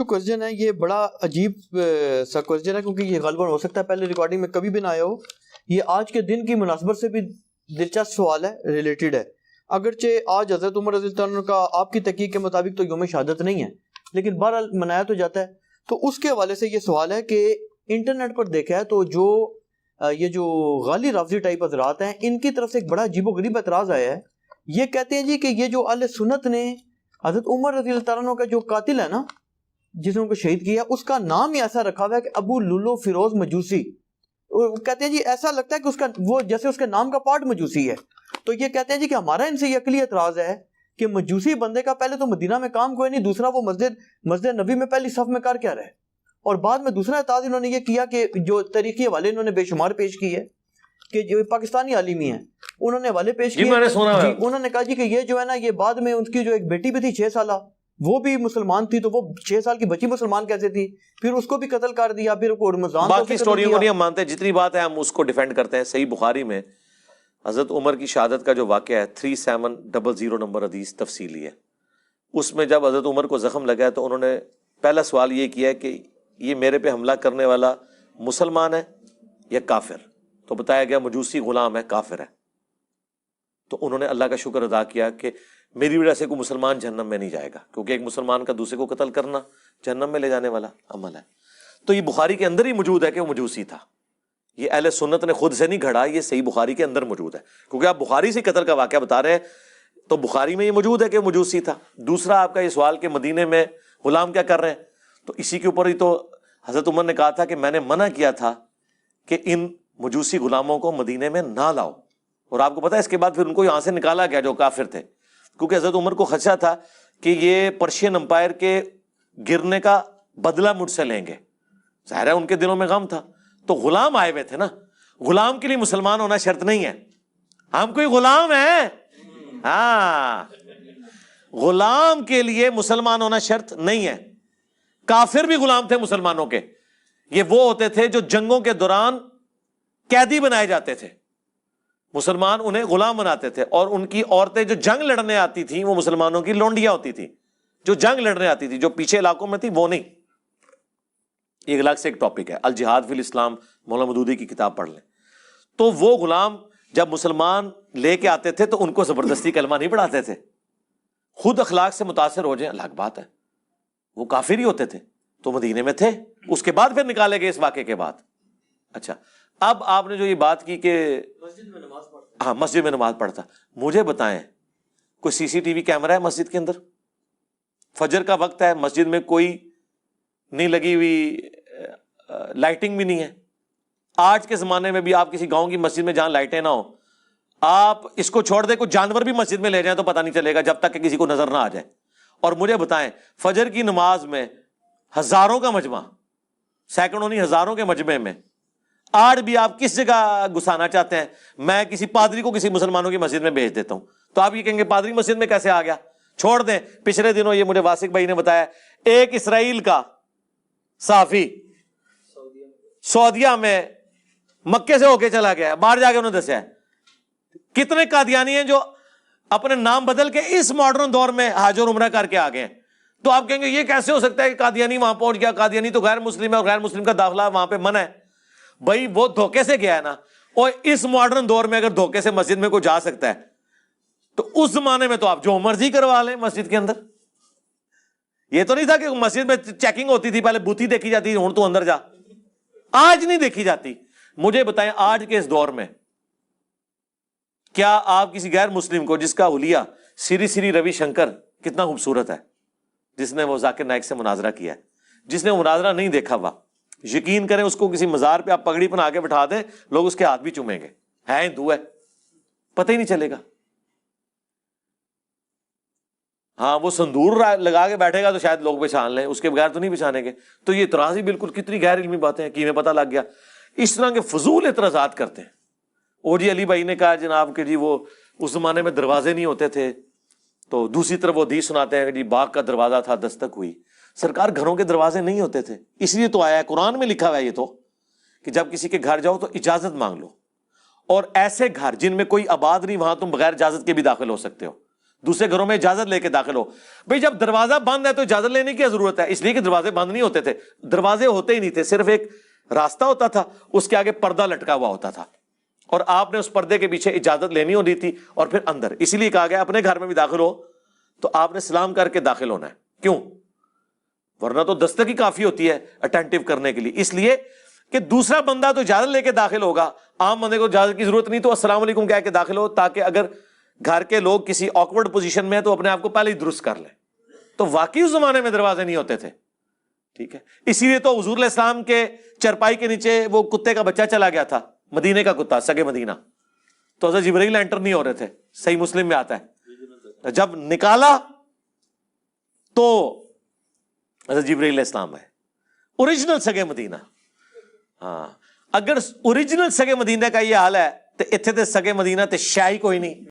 جو کوشچن ہے یہ بڑا عجیب سا کوشچن ہے، کیونکہ یہ غالباً ہو سکتا ہے پہلے ریکارڈنگ میں کبھی بھی نہ آیا ہو. یہ آج کے دن کی مناسبت سے بھی دلچسپ سوال ہے، ریلیٹڈ ہے. اگرچہ آج حضرت عمر رضی اللہ عنہ کا آپ کی تحقیق کے مطابق تو یوم شہادت نہیں ہے، لیکن بہرحال منایا تو جاتا ہے. تو اس کے حوالے سے یہ سوال ہے کہ انٹرنیٹ پر دیکھا ہے تو یہ جو غالی رافضی ٹائپ حضرات ہیں، ان کی طرف سے ایک بڑا عجیب و غریب اعتراض آیا ہے. یہ کہتے ہیں جی کہ یہ جو اہل سنت نے حضرت عمر رضی اللہ عنہ کا جو قاتل ہے نا، جس نے ان کو شہید کیا، اس کا نام ہی ایسا رکھا ہوا ہے کہ ابو لولو فیروز مجوسی. وہ کہتے ہیں جی ایسا لگتا ہے کہ اس کا وہ جیسے اس کے نام کا پارٹ مجوسی ہے. تو یہ کہتے ہیں جی کہ ہمارا ان سے یہ عقلی اعتراض ہے کہ مجوسی بندے کا پہلے تو مدینہ میں کام کوئی نہیں، دوسرا وہ مسجد نبی میں پہلی صف میں کر کیا رہے، اور بعد میں دوسرا اعتراض انہوں نے یہ کیا کہ جو تاریخی حوالے انہوں نے بے شمار پیش کی ہے کہ جو پاکستانی عالمی ہیں انہوں نے حوالے پیش کیے. انہوں نے کہا جی کہ یہ جو ہے نا، یہ بعد میں ان کی جو ایک بیٹی بھی تھی 6 سالہ، وہ بھی مسلمان تھی، تو وہ 6 سال کی بچی مسلمان کیسے تھی، پھر اس کو بھی قتل کر دیا، پھر رمضان باقی سٹوریوں کو نہیں ہم مانتے، جتنی بات ہے ہم اس کو ڈیفینڈ کرتے ہیں. صحیح بخاری میں حضرت عمر کی شہادت کا جو واقعہ ہے 3700 نمبر حدیث تفصیلی ہے. اس میں جب حضرت عمر کو زخم لگا ہے تو انہوں نے پہلا سوال یہ کیا ہے کہ یہ میرے پہ حملہ کرنے والا مسلمان ہے یا کافر؟ تو بتایا گیا مجوسی غلام ہے، کافر ہے. تو انہوں نے اللہ کا شکر ادا کیا کہ میری وجہ سے کوئی مسلمان جہنم میں نہیں جائے گا، کیونکہ ایک مسلمان کا دوسرے کو قتل کرنا جہنم میں لے جانے والا عمل ہے. تو یہ بخاری کے اندر ہی موجود ہے کہ وہ مجوسی تھا. یہ اہل سنت نے خود سے نہیں گھڑا، یہ صحیح بخاری کے اندر موجود ہے. کیونکہ آپ بخاری سے قتل کا واقعہ بتا رہے ہیں تو بخاری میں یہ موجود ہے کہ مجوسی تھا. دوسرا آپ کا یہ سوال کہ مدینے میں غلام کیا کر رہے ہیں، تو اسی کے اوپر ہی تو حضرت عمر نے کہا تھا کہ میں نے منع کیا تھا کہ ان مجوسی غلاموں کو مدینے میں نہ لاؤ. اور آپ کو پتا ہے اس کے بعد پھر ان کو یہاں سے نکالا گیا جو کافر تھے، کیونکہ حضرت عمر کو خدشہ تھا کہ یہ پرشین امپائر کے گرنے کا بدلہ مجھ سے لیں گے. ظاہر ہے ان کے دلوں میں غم تھا. تو غلام آئے ہوئے تھے نا، غلام کے لیے مسلمان ہونا شرط نہیں ہے. ہم کوئی غلام ہیں، ہاں، غلام کے لیے مسلمان ہونا شرط نہیں ہے. کافر بھی غلام تھے مسلمانوں کے. یہ وہ ہوتے تھے جو جنگوں کے دوران قیدی بنائے جاتے تھے، مسلمان انہیں غلام بناتے تھے. اور ان کی عورتیں جو جنگ لڑنے آتی تھیں وہ مسلمانوں کی لونڈیاں ہوتی تھیں، جو جنگ لڑنے آتی تھی، جو پیچھے علاقوں میں تھی وہ نہیں. ایک الگ سے ایک ٹاپک ہے، الجہاد فی الاسلام، مولانا مودودی کی کتاب پڑھ لیں. تو وہ غلام جب مسلمان لے کے آتے تھے تو ان کو زبردستی کلمہ نہیں پڑھاتے تھے. خود اخلاق سے متاثر ہو جائیں الگ بات ہے، وہ کافر ہی ہوتے تھے. تو مدینے میں تھے، اس کے بعد پھر نکالے گئے اس واقعے کے بعد. اچھا، اب آپ نے جو یہ بات کی کہ ہاں مسجد میں نماز پڑھتا، مجھے بتائیں کوئی سی سی ٹی وی کیمرہ ہے مسجد کے اندر؟ فجر کا وقت ہے، مسجد میں کوئی نہیں لگی ہوئی لائٹنگ بھی نہیں ہے. آج کے زمانے میں بھی آپ کسی گاؤں کی مسجد میں جہاں لائٹیں نہ ہو، آپ اس کو چھوڑ دیں کوئی جانور بھی مسجد میں لے جائیں تو پتہ نہیں چلے گا جب تک کہ کسی کو نظر نہ آ جائے. اور مجھے بتائیں فجر کی نماز میں ہزاروں کا مجمع، سینکڑوں نہیں ہزاروں کے مجمع میں آج بھی آپ کس جگہ گھسانا چاہتے ہیں؟ میں کسی پادری کو کسی مسلمانوں کی مسجد میں بھیج دیتا ہوں تو آپ یہ کہیں گے پادری مسجد میں کیسے آ گیا؟ چھوڑ دیں. پچھلے دنوں یہ مجھے واسق بھائی نے بتایا ایک اسرائیل کا صحافی سعودیہ میں مکے سے ہو کے چلا گیا، باہر جا کے انہوں نے دسیا کتنے قادیانی ہیں جو اپنے نام بدل کے اس ماڈرن دور میں حج اور عمرہ کر کے آ گئے ہیں. تو آپ کہیں گے یہ کیسے ہو سکتا ہے کہ قادیانی وہاں پہنچ گیا؟ قادیانی تو غیر مسلم ہے اور غیر مسلم کا داخلہ وہاں پہ منع ہے. بھائی وہ دھوکے سے گیا ہے نا. اور اس ماڈرن دور میں اگر دھوکے سے مسجد میں کوئی جا سکتا ہے تو اس زمانے میں تو آپ جو مرضی کروا لیں مسجد کے اندر. یہ تو نہیں تھا کہ مسجد میں چیکنگ ہوتی تھی، پہلے بوتھی دیکھی جاتی تھی، ہوں تو اندر جا. آج نہیں دیکھی جاتی. مجھے بتائیں آج کے اس دور میں کیا آپ کسی غیر مسلم کو، جس کا حلیہ سری سری روی شنکر کتنا خوبصورت ہے، جس نے وہ ذاکر نائک سے مناظرہ کیا ہے، جس نے وہ مناظرہ نہیں دیکھا ہوا، یقین کریں اس کو کسی مزار پہ آپ پگڑی پہنا کے بٹھا دیں لوگ اس کے ہاتھ بھی چومیں گے، ہے ہندو ہے، پتہ ہی نہیں چلے گا. ہاں وہ سندور لگا کے بیٹھے گا تو شاید لوگ پہچان لیں، اس کے بغیر تو نہیں پہچانیں گے. تو یہ اعتراض ہی بالکل کتنی غیر علمی باتیں ہیں، کیویں پتہ لگ گیا. اس طرح کے فضول اعتراضات کرتے ہیں. او جی علی بھائی نے کہا جناب کہ جی وہ اس زمانے میں دروازے نہیں ہوتے تھے، تو دوسری طرف وہ حدیث سناتے ہیں کہ جی باغ کا دروازہ تھا دستک ہوئی. سرکار گھروں کے دروازے نہیں ہوتے تھے، اس لیے تو آیا ہے قرآن میں لکھا ہوا ہے یہ تو کہ جب کسی کے گھر جاؤ تو اجازت مانگ لو. اور ایسے گھر جن میں کوئی آباد نہیں وہاں تم بغیر اجازت کے بھی داخل ہو سکتے ہو. دوسرے گھروں میں اجازت لے کے داخل ہو. بھئی جب دروازہ بند ہے تو اجازت لینے کی ضرورت ہے؟ اس لیے کہ دروازے بند نہیں ہوتے تھے, دروازے ہوتے ہی نہیں تھے, صرف ایک راستہ ہوتا تھا, اس کے آگے پردہ لٹکا ہوا ہوتا تھا, اور آپ نے اس پردے کے پیچھے اجازت لینی ہوتی تھی اور پھر اندر. اسی لیے کہا گیا اپنے گھر میں بھی داخل ہو تو آپ نے سلام کر کے داخل ہونا ہے. کیوں؟ ورنہ تو دستک ہی کافی ہوتی ہے اٹینٹیو کرنے کے لیے. اس لیے کہ دوسرا بندہ تو اجازت لے کے داخل ہوگا, عام بندے کو اجازت کی ضرورت نہیں, تو السلام علیکم کہہ کے داخل ہو, تاکہ اگر گھر کے لوگ کسی آکورڈ پوزیشن میں ہیں تو اپنے آپ کو پہلے ہی درست کر لیں. تو واقعی اس زمانے میں دروازے نہیں ہوتے تھے. ٹھیک ہے, اسی لیے تو حضور علیہ السلام کے چرپائی کے نیچے وہ کتے کا بچہ چلا گیا تھا, مدینے کا کتا, سگے مدینہ, تو حضرت جبرائیل انٹر نہیں ہو رہے تھے. صحیح مسلم میں آتا ہے, جب نکالا تو حضرت جبرائیل علیہ السلام ہے, اوریجنل سگے مدینہ. ہاں, اگر اوریجنل سگے مدینہ کا یہ حال ہے تو اتنے تے سگے مدینہ تے شاہی کوئی نہیں.